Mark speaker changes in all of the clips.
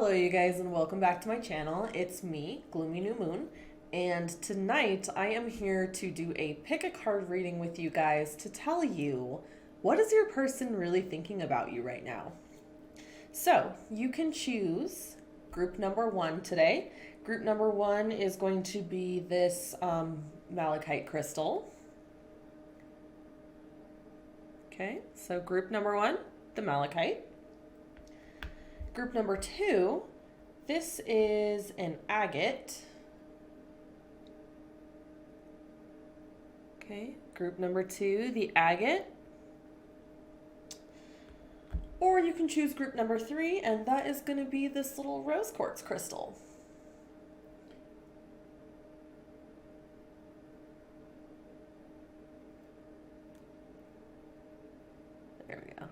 Speaker 1: Hello you guys and welcome back to my channel. It's me, Gloomy New Moon, and tonight I am here to do a pick a card reading with you guys to tell you what is your person really thinking about you right now. So you can choose group number 1 today. Group number 1 is going to be this malachite crystal. Okay, so group number 1, the malachite. Group number 2, this is an agate. Okay, group number 2, the agate. Or you can choose group number 3, and that is going to be this little rose quartz crystal. There we go.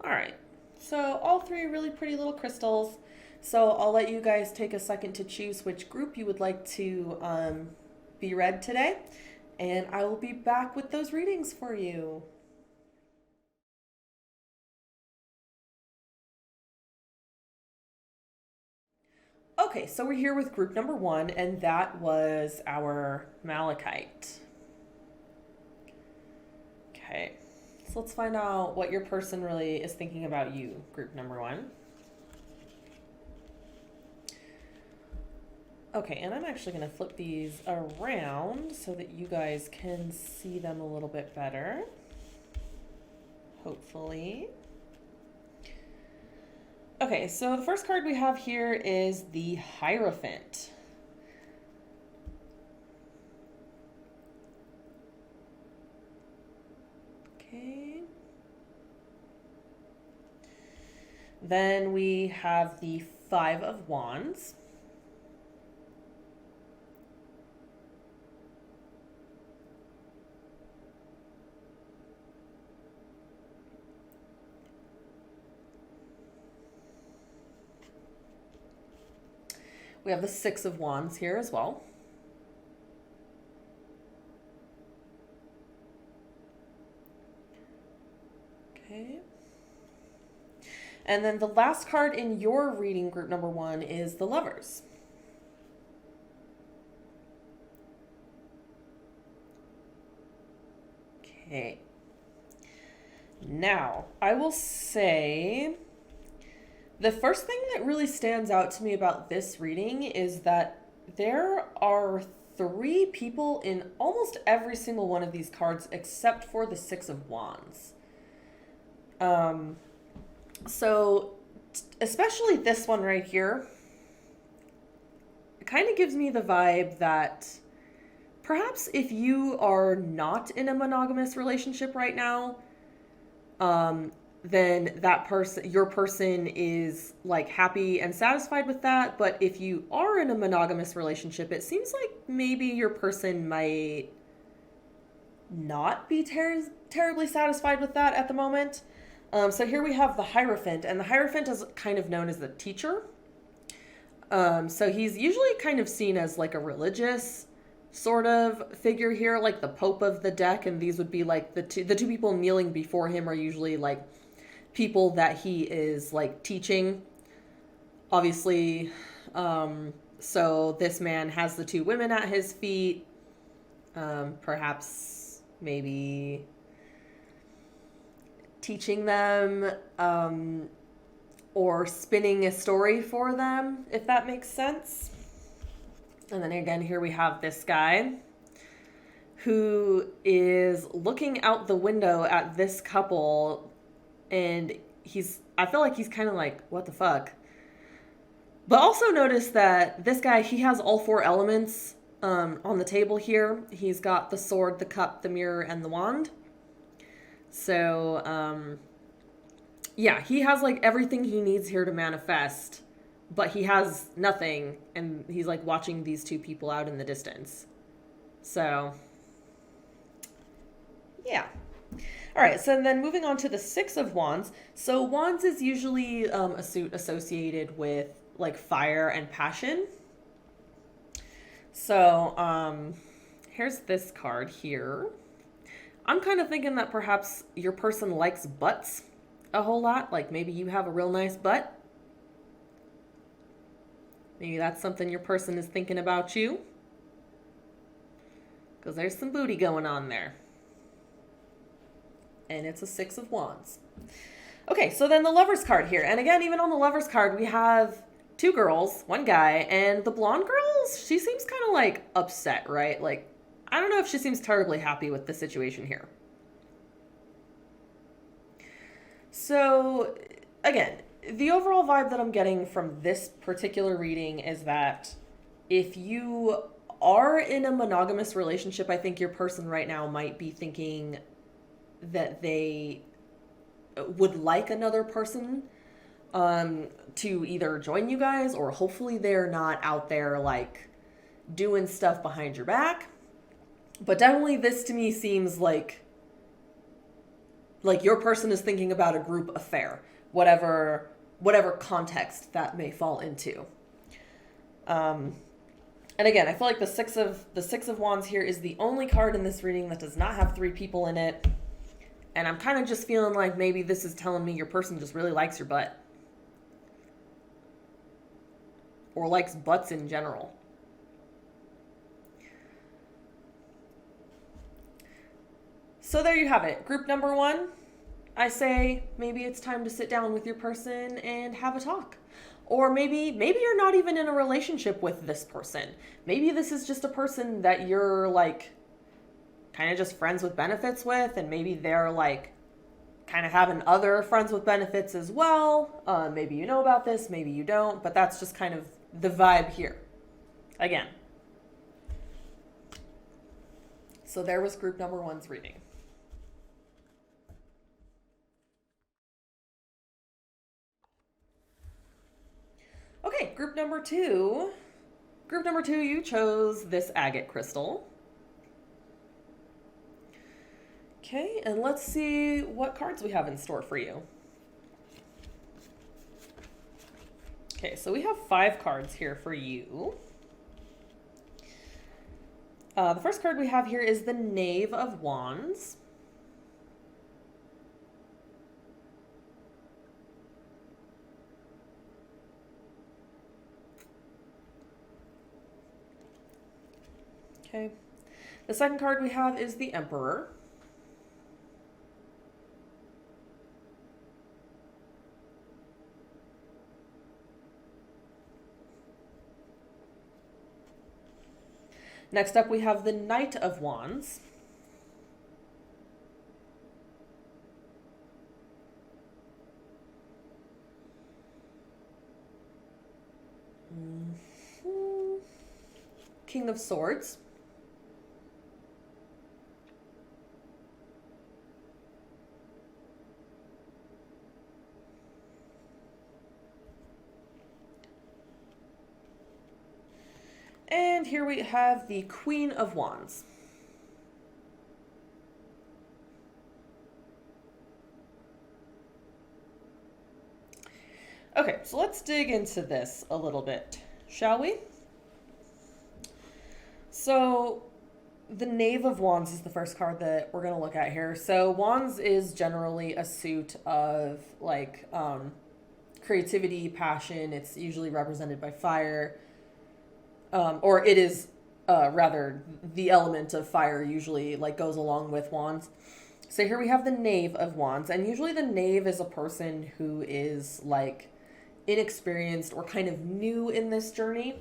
Speaker 1: All right. So all 3 really pretty little crystals. So I'll let you guys take a second to choose which group you would like to be read today. And I will be back with those readings for you. Okay, so we're here with group number 1, and that was our malachite. Okay. So let's find out what your person really is thinking about you, group number 1. Okay, and I'm actually going to flip these around so that you guys can see them a little bit better. Hopefully. Okay, so the first card we have here is the Hierophant. Okay. Then we have the Five of Wands. We have the Six of Wands here as well. Okay. And then the last card in your reading, group number 1, is the Lovers. Okay. Now, I will say the first thing that really stands out to me about this reading is that there are 3 people in almost every single one of these cards except for the Six of Wands. So especially this one right here, it kind of gives me the vibe that perhaps if you are not in a monogamous relationship right now, then that person, your person is like happy and satisfied with that. But if you are in a monogamous relationship, it seems like maybe your person might not be terribly satisfied with that at the moment. So here we have the Hierophant, and the Hierophant is kind of known as the teacher. So he's usually kind of seen as like a religious sort of figure here, like the Pope of the deck, and these would be like the two people kneeling before him are usually like people that he is like teaching, obviously. So this man has the 2 women at his feet, perhaps maybe teaching them, or spinning a story for them, if that makes sense. And then again, here we have this guy who is looking out the window at this couple, and I feel like he's kind of like, what the fuck? But also notice that this guy, he has all 4 elements on the table here. He's got the sword, the cup, the mirror, and the wand. So, yeah, he has like everything he needs here to manifest, but he has nothing, and he's like watching these 2 people out in the distance. So, yeah. All right, so then moving on to the Six of Wands. So wands is usually a suit associated with like fire and passion. So here's this card here. I'm kind of thinking that perhaps your person likes butts a whole lot. Like maybe you have a real nice butt. Maybe that's something your person is thinking about you. Because there's some booty going on there. And it's a Six of Wands. Okay, so then the Lover's card here. And again, even on the Lover's card, we have two girls, one guy, and the blonde girl, she seems kind of like upset, right? Like, I don't know if she seems terribly happy with the situation here. So, again, the overall vibe that I'm getting from this particular reading is that if you are in a monogamous relationship, I think your person right now might be thinking that they would like another person to either join you guys, or hopefully they're not out there like doing stuff behind your back. But definitely this to me seems like your person is thinking about a group affair, whatever context that may fall into. And again, I feel like the six of Wands here is the only card in this reading that does not have three people in it. And I'm kind of just feeling like maybe this is telling me your person just really likes your butt. Or likes butts in general. So there you have it. Group number 1. I say maybe it's time to sit down with your person and have a talk. Or maybe you're not even in a relationship with this person. Maybe this is just a person that you're like kind of just friends with benefits with, and maybe they're like kind of having other friends with benefits as well. Maybe you know about this, maybe you don't, but that's just kind of the vibe here. Again. So there was group number 1's reading. Okay, group number 2. Group number 2, you chose this agate crystal. Okay, and let's see what cards we have in store for you. Okay, so we have 5 cards here for you. The first card we have here is the Knave of Wands. Okay. The second card we have is the Emperor. Next up, we have the Knight of Wands. King of Swords. And here we have the Queen of Wands. Okay, so let's dig into this a little bit, shall we? So the Knave of Wands is the first card that we're going to look at here. So Wands is generally a suit of like creativity, passion. It's usually represented by fire. Or it is rather the element of fire usually like goes along with wands. So here we have the Knave of Wands, and usually the Knave is a person who is like inexperienced or kind of new in this journey.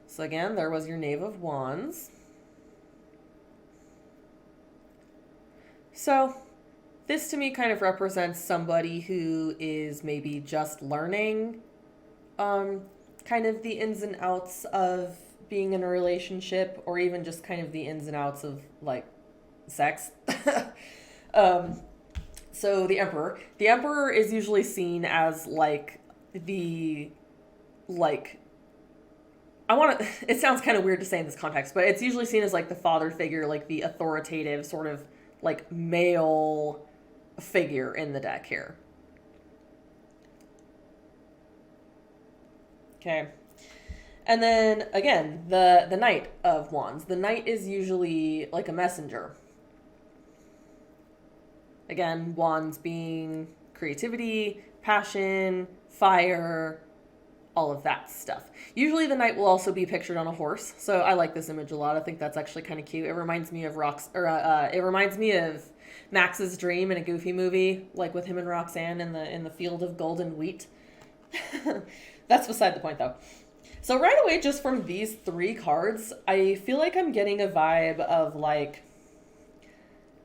Speaker 1: So again, there was your Knave of Wands. So this to me kind of represents somebody who is maybe just learning kind of the ins and outs of being in a relationship, or even just kind of the ins and outs of like sex. So the Emperor. The Emperor is usually seen as like the like it sounds kind of weird to say in this context, but it's usually seen as like the father figure, like the authoritative sort of like male figure in the deck here. Okay. And then again, the Knight of Wands. The Knight is usually like a messenger. Again, wands being creativity, passion, fire, all of that stuff. Usually the knight will also be pictured on a horse, so I like this image a lot. I think that's actually kind of cute. It reminds me of it reminds me of Max's dream in a Goofy movie, like with him and Roxanne in the field of golden wheat. That's beside the point, though. So right away, just from these three cards, I feel like I'm getting a vibe of like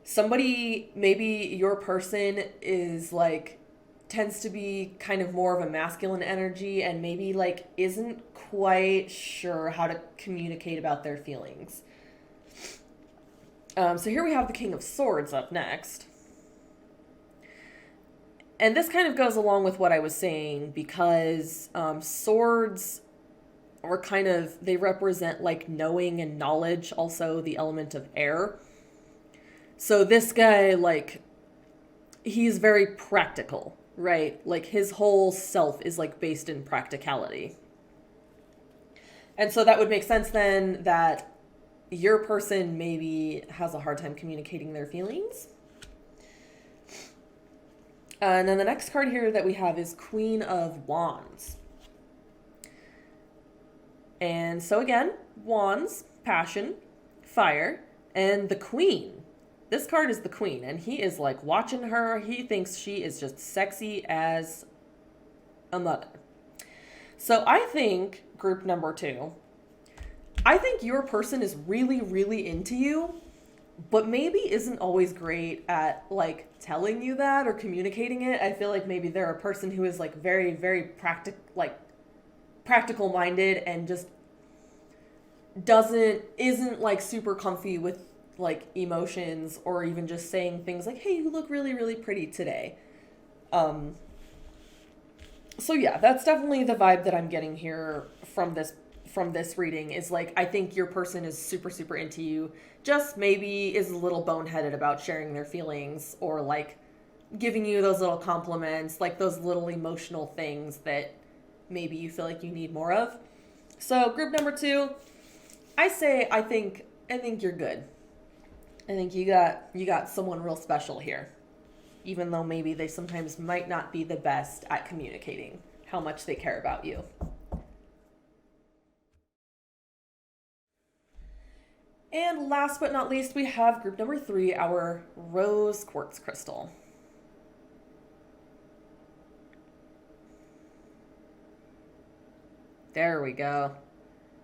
Speaker 1: somebody, maybe your person is like tends to be kind of more of a masculine energy and maybe like isn't quite sure how to communicate about their feelings. So here we have the King of Swords up next. And this kind of goes along with what I was saying because swords are kind of, they represent like knowing and knowledge, also the element of air. So this guy, like, he's very practical, right? Like his whole self is like based in practicality. And so that would make sense then that your person maybe has a hard time communicating their feelings. And then the next card here that we have is Queen of Wands. And so again, wands, passion, fire, and the Queen. This card is the Queen, and he is like watching her. He thinks she is just sexy as a mother. So I think, group number 2, I think your person is really, really into you, but maybe isn't always great at like telling you that or communicating it. I feel like maybe they're a person who is like very, very practical minded and just isn't like super comfy with like emotions or even just saying things like, hey, you look really, really pretty today. So yeah, that's definitely the vibe that I'm getting here from this reading is like, I think your person is super, super into you, just maybe is a little boneheaded about sharing their feelings or like giving you those little compliments, like those little emotional things that maybe you feel like you need more of. So group number 2, I think you're good. I think you got someone real special here, even though maybe they sometimes might not be the best at communicating how much they care about you. And last but not least, we have group number 3, our rose quartz crystal. There we go.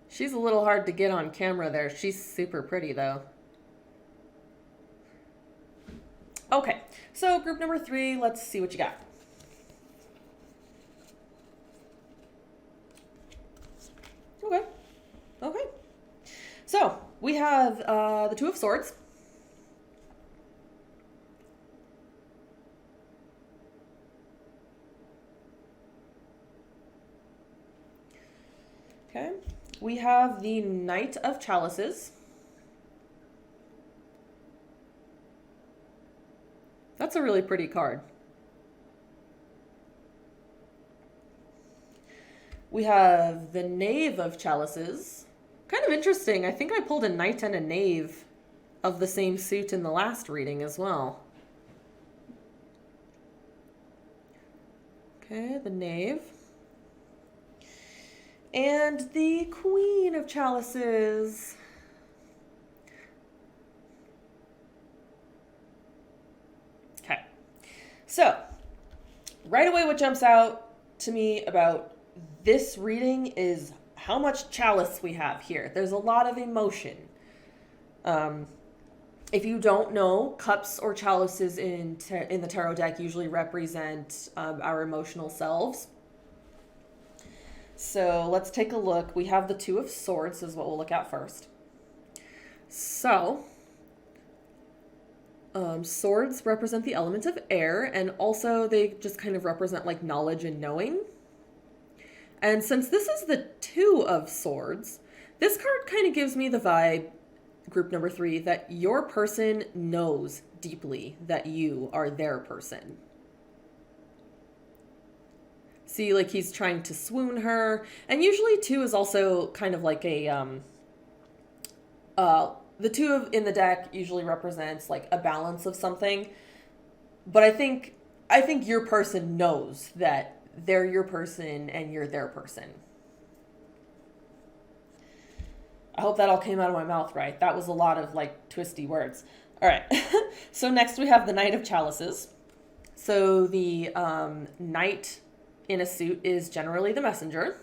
Speaker 1: She's a little hard to get on camera there. She's super pretty though. Okay, so group number 3, let's see what you got. Okay. So we have the Two of Swords. Okay. We have the Knight of Chalices. That's a really pretty card. We have the Knave of Chalices. Kind of interesting. I think I pulled a Knight and a Knave of the same suit in the last reading as well. Okay, the Knave. And the Queen of Chalices. Okay. So, right away what jumps out to me about this reading is how much chalice we have here. There's a lot of emotion. If you don't know, cups or chalices in the tarot deck usually represent our emotional selves. So let's take a look. We have the Two of Swords is what we'll look at first. So, swords represent the element of air, and also they just kind of represent like knowledge and knowing. And since this is the Two of Swords, this card kind of gives me the vibe, group number 3, that your person knows deeply that you are their person. See, like he's trying to swoon her. And usually 2 is also kind of like a, the 2 in the deck usually represents like a balance of something. But I think your person knows that they're your person and you're their person. I hope that all came out of my mouth right. That was a lot of like twisty words. All right. So next we have the Knight of Chalices. So the knight in a suit is generally the messenger.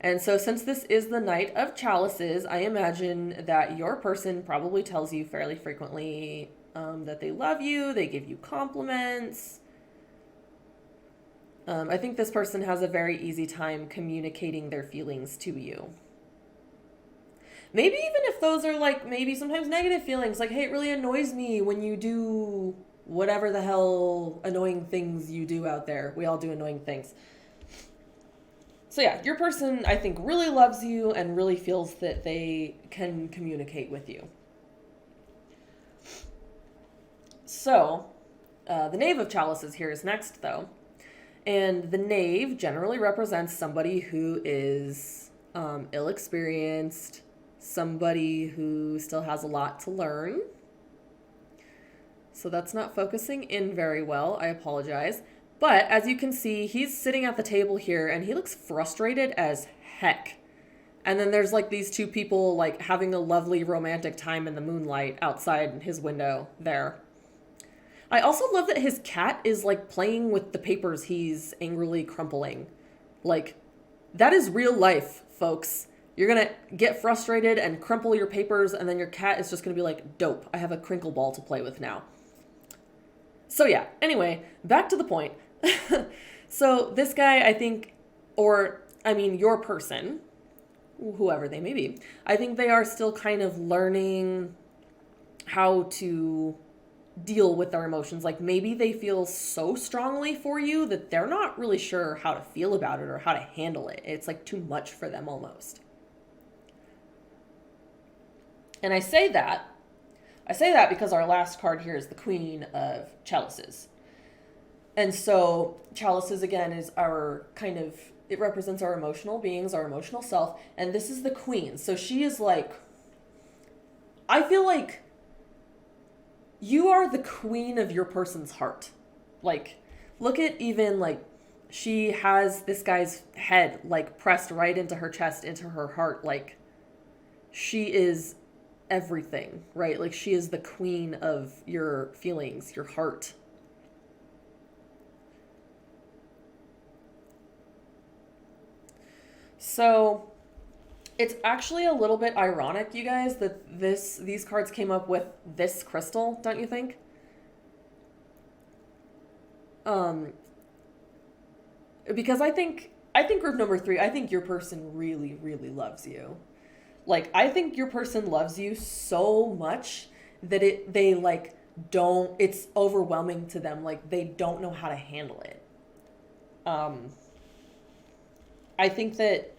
Speaker 1: And so since this is the Knight of Chalices, I imagine that your person probably tells you fairly frequently that they love you, they give you compliments. I think this person has a very easy time communicating their feelings to you. Maybe even if those are like maybe sometimes negative feelings, like, hey, it really annoys me when you do whatever the hell annoying things you do out there. We all do annoying things. So yeah, your person, I think, really loves you and really feels that they can communicate with you. So, the Knave of Chalices here is next, though. And the Knave generally represents somebody who is ill-experienced, somebody who still has a lot to learn. So that's not focusing in very well. I apologize. But as you can see, he's sitting at the table here and he looks frustrated as heck. And then there's like these two people like having a lovely romantic time in the moonlight outside his window there. I also love that his cat is like playing with the papers he's angrily crumpling. Like, that is real life, folks. You're gonna get frustrated and crumple your papers and then your cat is just gonna be like, dope, I have a crinkle ball to play with now. So yeah, anyway, back to the point. So this guy, I think, your person, whoever they may be, I think they are still kind of learning how to deal with their emotions. Like maybe they feel so strongly for you that they're not really sure how to feel about it or how to handle it. It's like too much for them almost. And I say that because our last card here is the Queen of Chalices. And so Chalices, again, is our kind of, it represents our emotional beings, our emotional self. And this is the Queen. So she is like, I feel like you are the queen of your person's heart. Like, look at even like, she has this guy's head like pressed right into her chest, into her heart. Like, she is everything, right? Like, she is the queen of your feelings, your heart. So it's actually a little bit ironic, you guys, that these cards came up with this crystal, don't you think? Because I think group number 3, I think your person really, really loves you. Like, I think your person loves you so much that they like don't, it's overwhelming to them. Like, they don't know how to handle it. I think that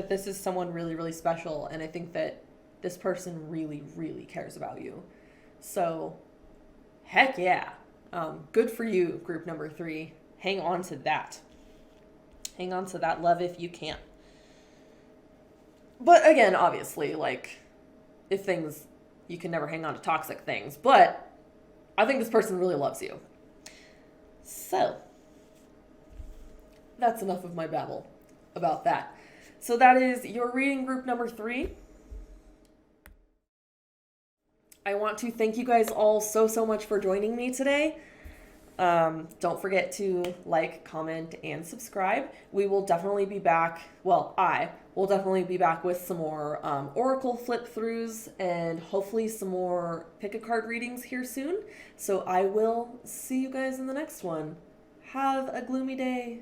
Speaker 1: this is someone really, really special. And I think that this person really, really cares about you. So, heck yeah. Good for you, group number 3. Hang on to that. Hang on to that love if you can. But again, obviously, like, you can never hang on to toxic things. But I think this person really loves you. So, that's enough of my babble about that. So that is your reading, group number 3. I want to thank you guys all so much for joining me today. Don't forget to like, comment, and subscribe. We will definitely be back. Well, I will definitely be back with some more Oracle flip-throughs and hopefully some more pick-a-card readings here soon. So I will see you guys in the next one. Have a gloomy day.